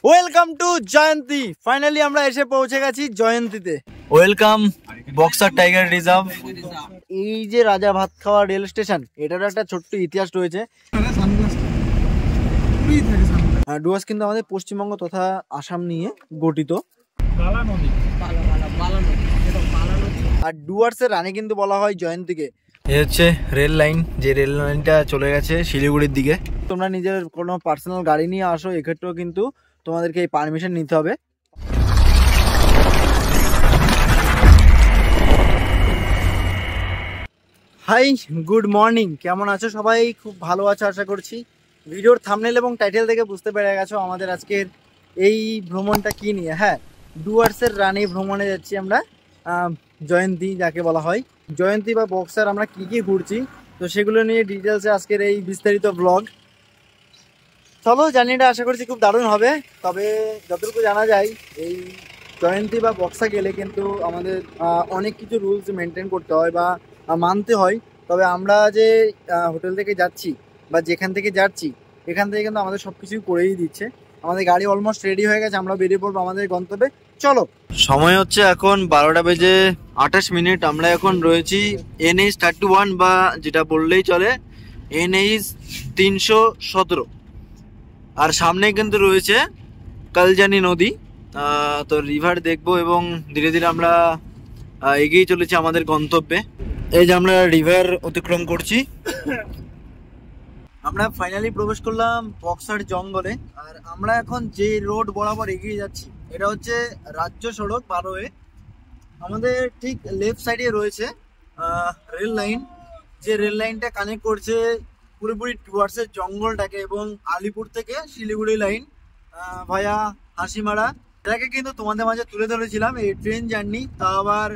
Welcome to Jayanti. Finally আমরা এসে পৌঁছে গেছি জয়ন্তীতে। ওয়েলকাম বক্সার টাইগার রিজার্ভ। এই যে রাজা ভাত খাওয়া রেল স্টেশন, এটার একটা ছোট্ট ইতিহাস রয়েছে। ডুয়ার্স কিন্তু আমাদের পশ্চিমবঙ্গ তথা আসাম নিয়ে গঠিত। আর ডুয়ার্সের রানী কিন্তু বলা হয় জয়ন্তীকে। এ হচ্ছে রেল লাইন, যে রেল লাইনটা চলে গেছে শিলিগুড়ির দিকে। তোমরা নিজের কোনো পার্সোনাল গাড়ি নিয়ে আসো, এক্ষেত্রেও কিন্তু তোমাদেরকে এই পারমিশন নিতে হবে। Hi, good morning. কেমন আছো সবাই? খুব ভালো আছো আশা করছি। ভিডিওর থাম্বনেল এবং টাইটেল থেকে বুঝতে পেরে গেছো আমাদের আজকের এই ভ্রমণটা কি নিয়ে। হ্যাঁ, ডুয়ার্সের রানী ভ্রমণে যাচ্ছি আমরা, জয়ন্তী যাকে বলা হয়। জয়ন্তী বা বক্সার আমরা কি কি ঘুরছি, তো সেগুলো নিয়ে ডিটেলসে আজকের এই বিস্তারিত ব্লগ। চলো, জার্নিটা আশা করছি খুব দারুণ হবে। তবে যতটুকু জানা যায়, এই জয়ন্তী বা বক্সা গেলে কিন্তু আমাদের অনেক কিছু রুলস মেনটেন করতে হয় বা মানতে হয়। তবে আমরা যে হোটেল থেকে যাচ্ছি বা যেখান থেকে যাচ্ছি, এখান থেকে কিন্তু আমাদের সব কিছুই করেই দিচ্ছে। আমাদের গাড়ি অলমোস্ট রেডি হয়ে গেছে, আমরা বেরিয়ে পড়বো আমাদের গন্তব্যে। চলো, সময় হচ্ছে এখন 12:28। আমরা এখন রয়েছি NH 31 বা যেটা বললেই চলে NH 317। আর সামনে কিন্তু রয়েছে কালজানি নদী। তো রিভার দেখবো এবং ধীরে ধীরে আমরা এগিয়ে চলেছি আমাদের গন্তব্যে। এই যে আমরা রিভার অতিক্রম করছি। আমরা ফাইনালি প্রবেশ করলাম বক্সার জঙ্গলে। আর আমরা এখন যে রোড বরাবর এগিয়ে যাচ্ছি, এটা হচ্ছে রাজ্য সড়ক 12A। আমাদের ঠিক লেফট সাইডে রয়েছে রেল লাইন, যে রেল লাইনটা কানেক্ট করছে পুরোপুরি ডুয়ার্সের জঙ্গলটাকে এবং আলিপুর থেকে শিলিগুড়ি লাইন ভায়া হাসিমারা। এটাকে কিন্তু তোমাদের মাঝে তুলে ধরেছিলাম এই ট্রেন জার্নি, তা আবার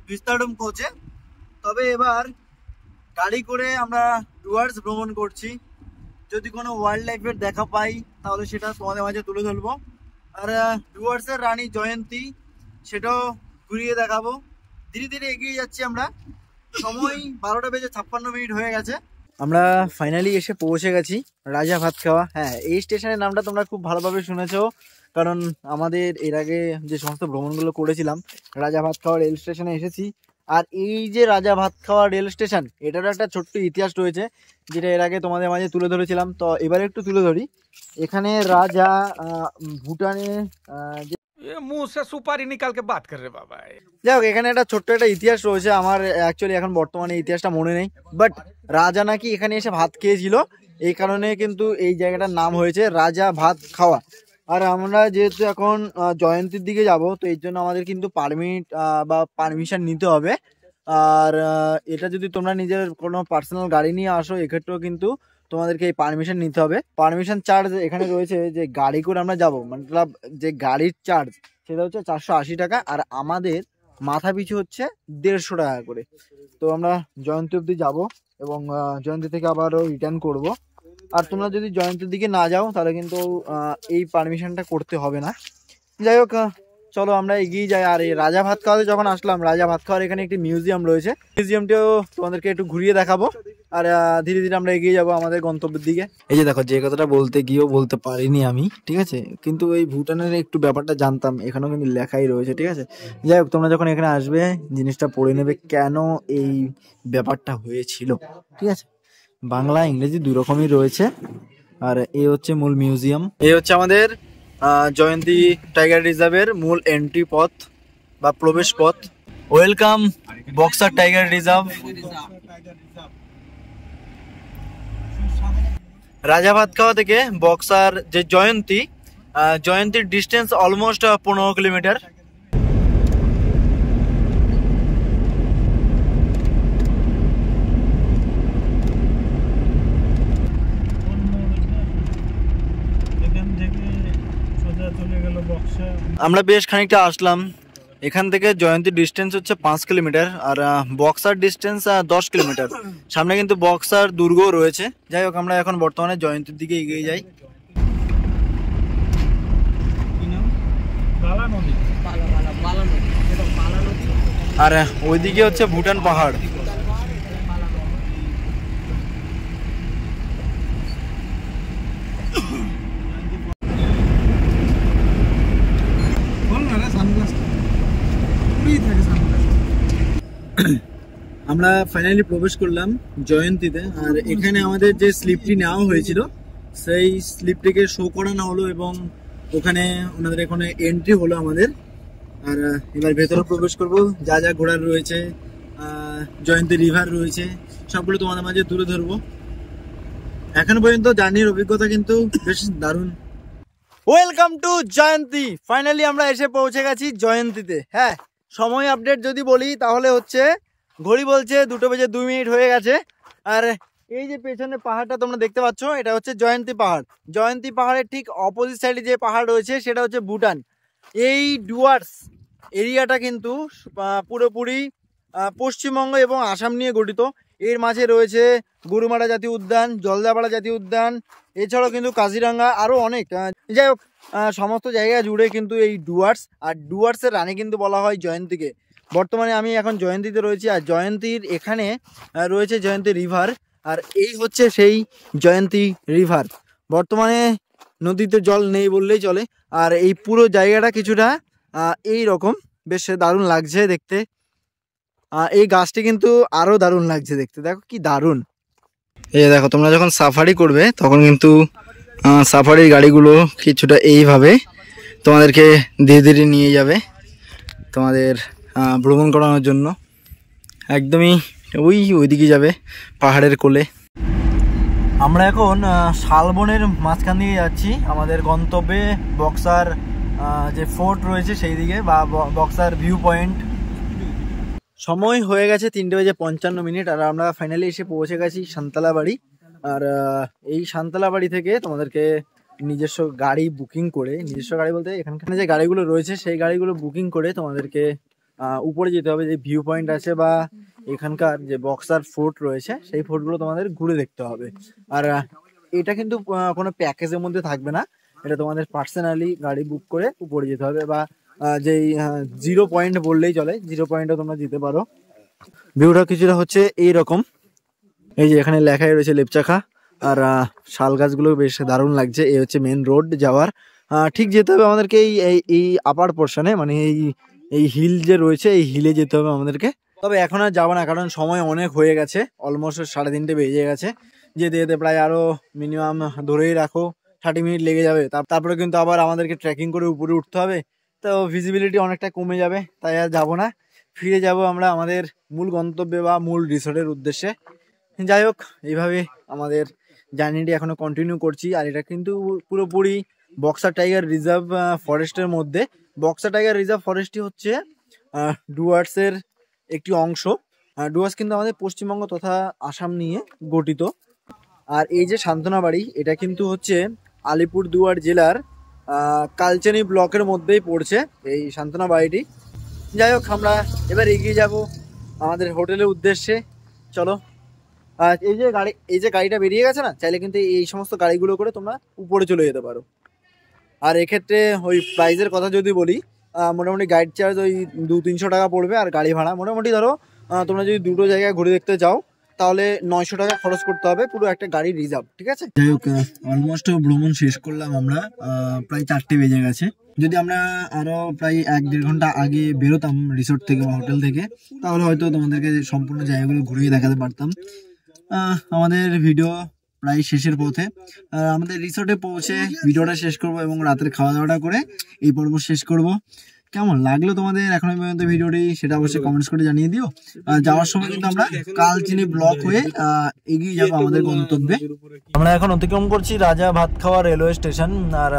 বিস্তারম কোচে। তবে এবার গাড়ি করে আমরা ডুয়ার্স ভ্রমণ করছি। যদি কোনো ওয়াইল্ড লাইফের দেখা পাই তাহলে সেটা তোমাদের মাঝে তুলে ধরবো। আর ডুয়ার্সের রানী জয়ন্তী, সেটাও ঘুরিয়ে দেখাবো। ধীরে ধীরে এগিয়ে যাচ্ছি আমরা। সময় 12:56 হয়ে গেছে। আমরা ফাইনালি এসে পৌঁছে গেছি রাজা ভাত খাওয়া। হ্যাঁ, এই স্টেশনের নামটা তোমরা খুব ভালোভাবে শুনেছো, কারণ আমাদের এর আগে যে সমস্ত ভ্রমণগুলো করেছিলাম, রাজা ভাত খাওয়া রেল স্টেশনে এসেছি। আর এই যে রাজা ভাত খাওয়া রেল স্টেশন, এটারও একটা ছোট্ট ইতিহাস রয়েছে, যেটা এর আগে তোমাদের মাঝে তুলে ধরেছিলাম। তো এবারে একটু তুলে ধরি। এখানে রাজা ভুটানে मुंह से सुपारी निकाल के बात कर रहे बाबा। যাই হোক, এখানে একটা ছোট্ট একটা ইতিহাস রয়েছে। আমার অ্যাকচুয়ালি এখন বর্তমানে ইতিহাসটা মনে নেই, বাট রাজা নাকি এখানে এসে ভাত খেয়েছিল, এই কারণে কিন্তু এই জায়গাটার নাম হয়েছে রাজা ভাত খাওয়া। আর আমরা যেহেতু এখন জয়ন্তীর দিকে যাব, তো এর জন্য আমাদের কিন্তু পারমিট বা পারমিশন নিতে হবে। আর এটা যদি তোমরা নিজের কোনো পার্সোনাল গাড়ি নিয়ে আসো, এক্ষেত্রেও কিন্তু তোমাদেরকে এই পারমিশন নিতে হবে। পারমিশন চার্জ এখানে রয়েছে, যে গাড়ি করে আমরা যাবো, মতলব যে গাড়ির চার্জ সেটা হচ্ছে 480 টাকা। আর আমাদের মাথা পিছু হচ্ছে 150 টাকা করে। তো আমরা জয়ন্তী অবধি যাবো এবং জয়ন্তী থেকে আবারও রিটার্ন করব। আর তোমরা যদি জয়ন্তীর দিকে না যাও তাহলে কিন্তু এই পারমিশনটা করতে হবে না। যাই হোক, চলো আমরা এগিয়ে যাই। আর এই রাজা ভাত খাওয়াতে যখন আসলাম, রাজা ভাত খাওয়ার এখানে একটি মিউজিয়াম রয়েছে, মিউজিয়ামটিও তোমাদেরকে একটু ঘুরিয়ে দেখাবো। আর ধীরে ধীরে আমরা এগিয়ে যাবো আমাদের গন্তব্যের দিকে। এই যে দেখো, যে কথাটা বলতে গিয়েও বলতে পারিনি আমি, ঠিক আছে, কিন্তু এই ভুটানের একটু ব্যাপারটা জানতাম, এখানেও কিন্তু লেখাই রয়েছে, ঠিক আছে। যাই হোক, তোমরা যখন এখানে আসবে জিনিসটা পড়ে নেবে কেন এই ব্যাপারটা হয়েছিল, ঠিক আছে। বাংলা ইংরেজি দুই রকমই রয়েছে। আর এই হচ্ছে মূল মিউজিয়াম। এই হচ্ছে আমাদের জয়ন্তী টাইগার রিজার্ভের মূল এন্ট্রি পথ বা প্রবেশ পথ। ওয়েলকাম বক্সার টাইগার রিজার্ভ। রাজা ভাত খাওয়া থেকে বক্সার যে জয়ন্তীর ডিস্টেন্স অলমোস্ট 15 কিলোমিটার। আমরা বেশ খানিকটা আসলাম। এখান থেকে জয়ন্তীর ডিস্টেন্স হচ্ছে 5 কিলোমিটার আর বক্সার ডিস্টেন্স 10 কিলোমিটার। সামনে কিন্তু বক্সার দুর্গও রয়েছে। যাই হোক, আমরা এখন বর্তমানে জয়ন্তীর দিকে এগিয়ে যাই। আর ওইদিকে হচ্ছে ভুটান পাহাড়। আমরা ফাইনালি প্রবেশ করলাম জয়ন্তীতে। আর এখানে আমাদের যে স্লিপটি নেওয়া হয়েছিল সেই স্লিপটিকে শো করানো হলো এবং ওখানে ওনাদের এখানে এন্ট্রি হলো আমাদের। আর এবার ভেতরে প্রবেশ করব, যা যা ঘোরার রয়েছে, জয়ন্তী রিভার রয়েছে, সবগুলো তোমাদের মাঝে তুলে ধরবো। এখনো পর্যন্ত জার্নির অভিজ্ঞতা কিন্তু বেশ দারুণ। Welcome to Jayanti. ফাইনালি আমরা এসে পৌঁছে গেছি জয়ন্তীতে। হ্যাঁ, সময় আপডেট যদি বলি তাহলে হচ্ছে ঘড়ি বলছে 2:02 হয়ে গেছে। আর এই যে পেছনে পাহাড়টা তোমরা দেখতে পাচ্ছ, এটা হচ্ছে জয়ন্তী পাহাড়। জয়ন্তী পাহাড়ের ঠিক অপোজিট সাইডে যে পাহাড় রয়েছে সেটা হচ্ছে ভুটান। এই ডুয়ার্স এরিয়াটা কিন্তু পুরোপুরি পশ্চিমবঙ্গ এবং আসাম নিয়ে গঠিত। এর মাঝে রয়েছে গরুমারা জাতীয় উদ্যান, জলদাপাড়া জাতীয় উদ্যান, এছাড়াও কিন্তু কাজিরাঙ্গা, আরও অনেক। যাই হোক, সমস্ত জায়গা জুড়ে কিন্তু এই ডুয়ার্স, আর ডুয়ার্সের রানী কিন্তু বলা হয় জয়ন্তীকে। বর্তমানে আমি এখন জয়ন্তীতে রয়েছি, আর জয়ন্তীর এখানে রয়েছে জয়ন্তী রিভার। আর এই হচ্ছে সেই জয়ন্তী রিভার। বর্তমানে নদীতে জল নেই বললেই চলে। আর এই পুরো জায়গাটা কিছুটা এই রকম, বেশ দারুণ লাগছে দেখতে। এই গাছটি কিন্তু আরো দারুণ লাগছে দেখতে, দেখো কি দারুণ। এই দেখো, তোমরা যখন সাফারি করবে তখন কিন্তু সাফারির গাড়িগুলো কিছুটা এইভাবে তোমাদেরকে ধীরে ধীরে নিয়ে যাবে তোমাদের ভ্রমণ করানোর জন্য। একদমই ওইদিকে যাবে, পাহাড়ের কোলে। আমরা এখন শালবনের মাঝখান দিয়ে যাচ্ছি আমাদের গন্তব্যে, বক্সার যে ফোর্ট রয়েছে সেই দিকে, বা বক্সার ভিউ পয়েন্ট। সময় হয়ে গেছে 3:55। আর আমরা ফাইনালি এসে পৌঁছে গেছি সান্তালা বাড়ি। আর এই সান্তালা বাড়ি থেকে তোমাদেরকে নিজস্ব গাড়ি বুকিং করে, নিজস্ব গাড়ি বলতে এখানখানে যে গাড়িগুলো রয়েছে সেই গাড়িগুলো বুকিং করে তোমাদেরকে উপরে যেতে হবে। যে ভিউ পয়েন্ট আছে বা এখানকার যে বক্সার ফোর্ট রয়েছে সেই ফোর্টগুলো তোমাদের ঘুরে দেখতে হবে। আর এটা কিন্তু কোনো প্যাকেজের মধ্যে থাকবে না, এটা তোমাদের পার্সোনালি গাড়ি বুক করে উপরে যেতে হবে। বা যেই 0 পয়েন্ট বললেই চলে, 0 পয়েন্টে তোমরা যেতে পারো। ভিউটা কিছুটা হচ্ছে এইরকম। এই যে এখানে লেখাই রয়েছে লেপচাখা। আর শাল গাছগুলো বেশ দারুণ লাগছে। এই হচ্ছে মেন রোড যাওয়ার। ঠিক যেতে হবে আমাদেরকে এই আপার পোর্শনে, মানে এই হিল যে রয়েছে এই হিলে যেতে হবে আমাদেরকে। তবে এখন আর যাবো না, কারণ সময় অনেক হয়ে গেছে, অলমোস্ট 3:30 বেজে গেছে। যেতে যেতে প্রায় আরো মিনিমাম ধরেই রাখো 30 মিনিট লেগে যাবে। তারপরে কিন্তু আবার আমাদেরকে ট্রেকিং করে উপরে উঠতে হবে, তো ভিজিবিলিটি অনেকটা কমে যাবে। তাই আর যাবো না, ফিরে যাব আমরা আমাদের মূল গন্তব্যে বা মূল রিসোর্টের উদ্দেশ্যে। যাই হোক, এইভাবে আমাদের জার্নিটি এখনো কন্টিনিউ করছি। আর এটা কিন্তু পুরোপুরি বক্সা টাইগার রিজার্ভ ফরেস্টের মধ্যে। বক্সা টাইগার রিজার্ভ ফরেস্টটি হচ্ছে ডুয়ার্সের একটি অংশ। ডুয়ার্স কিন্তু আমাদের পশ্চিমবঙ্গ তথা আসাম নিয়ে গঠিত। আর এই যে সান্ত্বনা বাড়ি, এটা কিন্তু হচ্ছে আলিপুরদুয়ার জেলার কালচানি ব্লকের মধ্যেই পড়ছে এই সান্ত্বনা বাড়িটি। যাই হোক, আমরা এবার এগিয়ে যাব আমাদের হোটেলের উদ্দেশ্যে। চলো। আর এই যে গাড়িটা বেরিয়ে গেছে না, চাইলে কিন্তু এই সমস্ত গাড়িগুলো করে তোমরা উপরে চলে যেতে পারো। আর এক্ষেত্রে ওই প্রাইজের কথা যদি বলি, মোটামুটি গাইড চার্জ ওই 200-300 টাকা পড়বে। আর গাড়ি ভাড়া মোটামুটি ধরো তোমরা যদি দুটো জায়গায় ঘুরে দেখতে যাও তাহলে 900 টাকা খরচ করতে হবে পুরো একটা গাড়ি রিজার্ভ, ঠিক আছে? যাই হোক, অলমোস্ট ভ্রমণ শেষ করলাম আমরা, প্রায় 4টে বেজে গেছে। যদি আমরা আরো প্রায় 1-1.5 ঘন্টা আগে বেরোতাম রিসোর্ট থেকে বা হোটেল থেকে, তাহলে হয়তো তোমাদেরকে সম্পূর্ণ জায়গাগুলো ঘুরিয়ে দেখাতে পারতাম। আমাদের ভিডিও প্রায় শেষের পথে। আমাদের রিসোর্টে পৌঁছে ভিডিওটা শেষ করব এবং রাতের খাওয়া দাওয়াটা করে এই পর্ব শেষ করব। কেমন লাগলো তোমাদের এখনো পর্যন্ত ভিডিওটি, সেটা অবশ্যই কমেন্টস করে জানিয়ে দিও। যাওয়ার সময় কিন্তু আমরা কালচিনি ব্লক হয়ে এগিয়ে যাবো আমাদের গন্তব্যে। আমরা এখন অতিক্রম করছি রাজা ভাতখাওয়া রেলওয়ে স্টেশন। আর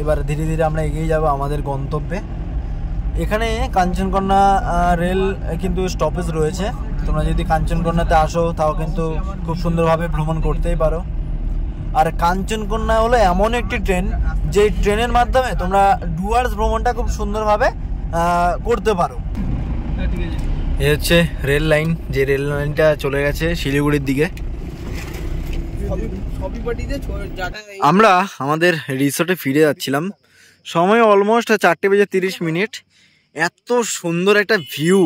এবার ধীরে ধীরে আমরা এগিয়ে যাব আমাদের গন্তব্যে। এখানে কাঞ্চনকন্যা রেল কিন্তু স্টপেজ রয়েছে। তোমরা যদি কাঞ্চনকন্যাতে আসো তাও কিন্তু খুব সুন্দরভাবে ভ্রমণ করতেই পারো। আর কাঞ্চনকন্যা হলো এমন একটি ট্রেন, যে ট্রেনের মাধ্যমে তোমরা ডুয়ার্স ভ্রমণটা খুব সুন্দরভাবে করতে পারো। এই হচ্ছে রেল লাইন, যে রেল লাইনটা চলে গেছে শিলিগুড়ির দিকে। আমরা আমাদের রিসোর্টে ফিরে যাচ্ছিলাম, সময় অলমোস্ট 4:30। এত সুন্দর একটা ভিউ,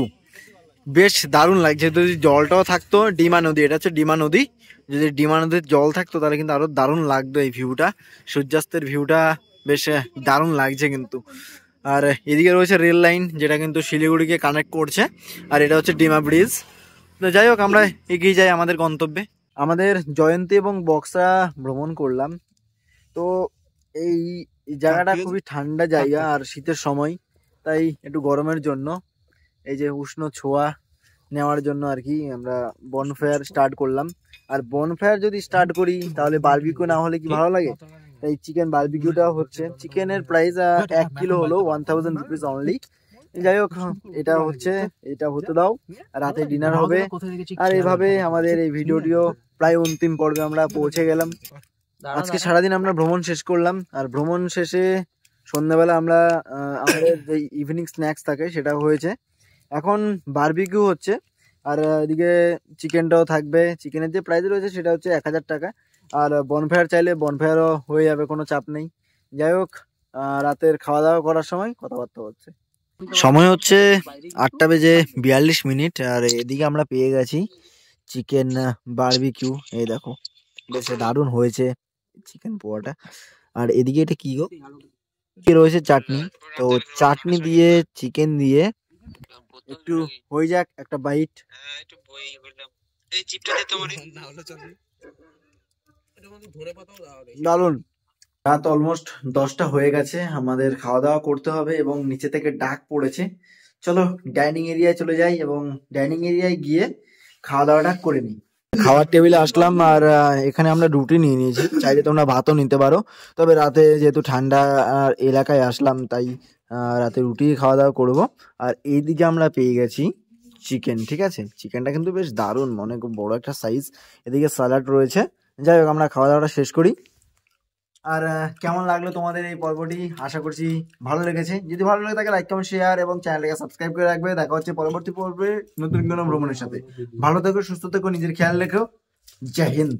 বেশ দারুণ লাগছে। যদি জলটাও থাকতো, ডিমা নদী, এটা হচ্ছে ডিমা নদী, যদি ডিমা নদীর জল থাকতো তাহলে কিন্তু আরো দারুণ লাগতো এই ভিউটা। সূর্যাস্তের ভিউটা বেশ দারুণ লাগছে কিন্তু। আর এদিকে রয়েছে রেল লাইন, যেটা কিন্তু শিলিগুড়িকে কানেক্ট করছে। আর এটা হচ্ছে ডিমা ব্রিজ। তো যাই হোক আমরা এগিয়ে যাই আমাদের গন্তব্যে। আমাদের জয়ন্তী এবং বক্সা ভ্রমণ করলাম। তো এই জায়গাটা খুবই ঠান্ডা জায়গা আর শীতের সময়, তাই একটু গরমের জন্য এই যে উষ্ণ ছোঁয়া নেওয়ার জন্য আর কি আমরা বনফায়ার স্টার্ট করলাম। আর বনফায়ার যদি স্টার্ট করি তাহলে বারবিকিউ না হলে কি ভালো লাগে, তাই চিকেন বারবিকিউটা হচ্ছে। চিকেনের প্রাইস 1 কিলো হলো 1000 রুপিস অনলি। যাই হোক এটা হচ্ছে, এটা হতে দাও, রাতে ডিনার হবে। আর এইভাবে আমাদের এই ভিডিওটিও প্রায় অন্তিম পর্বে আমরা পৌঁছে গেলাম। আজকে সারাদিন আমরা ভ্রমণ শেষ করলাম, আর ভ্রমণ শেষে সন্ধ্যাবেলা আমরা আমাদের যে ইভিনিং স্ন্যাক্স থাকে সেটা হয়েছে। এখন বারবিকিউ হচ্ছে, আর এদিকে চিকেনটাও থাকবে। চিকেনের যে প্রাইস রয়েছে সেটা হচ্ছে 1000 টাকা। আর বনফায়ার চাইলে বনফায়ারও হয়ে যাবে, কোনো চাপ নেই। যাই হোক রাতের খাওয়া দাওয়া করার সময় কথাবার্তা হচ্ছে। সময় হচ্ছে 8:42, আর এদিকে আমরা পেয়ে গেছি চিকেন বারবিকিউ। এই দেখো বেশ দারুণ হয়েছে চিকেন পোয়াটা। আর এদিকে এটা কি গো, রয়েছে চাটনি। তো চাটনি দিয়ে চিকেন দিয়ে একটু হয়ে যাক একটা বাইট। দারুণ। রাত অলমোস্ট 10টা হয়ে গেছে, আমাদের খাওয়া দাওয়া করতে হবে এবং নিচে থেকে ডাক পড়েছে। চলো ডাইনিং এরিয়ায় চলে যাই এবং ডাইনিং এরিয়ায় গিয়ে খাওয়া দাওয়াটা করে নিই। খাওয়ার টেবিলে আসলাম, আর এখানে আমরা রুটি নিয়ে নিয়েছি, চাইলে তোমরা ভাতও নিতে পারো। তবে রাতে যেহেতু ঠান্ডা এলাকায় আসলাম, তাই রাতে রুটি খাওয়া দাওয়া করবো। আর এইদিকে আমরা পেয়ে গেছি চিকেন, ঠিক আছে। চিকেনটা কিন্তু বেশ দারুণ, অনেক বড় একটা সাইজ। এদিকে স্যালাড রয়েছে। যাই হোক আমরা খাওয়া দাওয়াটা শেষ করি। আর কেমন লাগলো তোমাদের এই পর্বটি, আশা করছি ভালো লেগেছে। যদি ভালো লাগে তাকে লাইক কমেন্ট শেয়ার এবং চ্যানেলটাকে সাবস্ক্রাইব করে রাখবে। দেখা হচ্ছে পরবর্তী পর্বে নতুন কোনো ভ্রমণের সাথে। ভালো থেকো, সুস্থ থেকো, নিজের খেয়াল রেখো। জয় হিন্দ।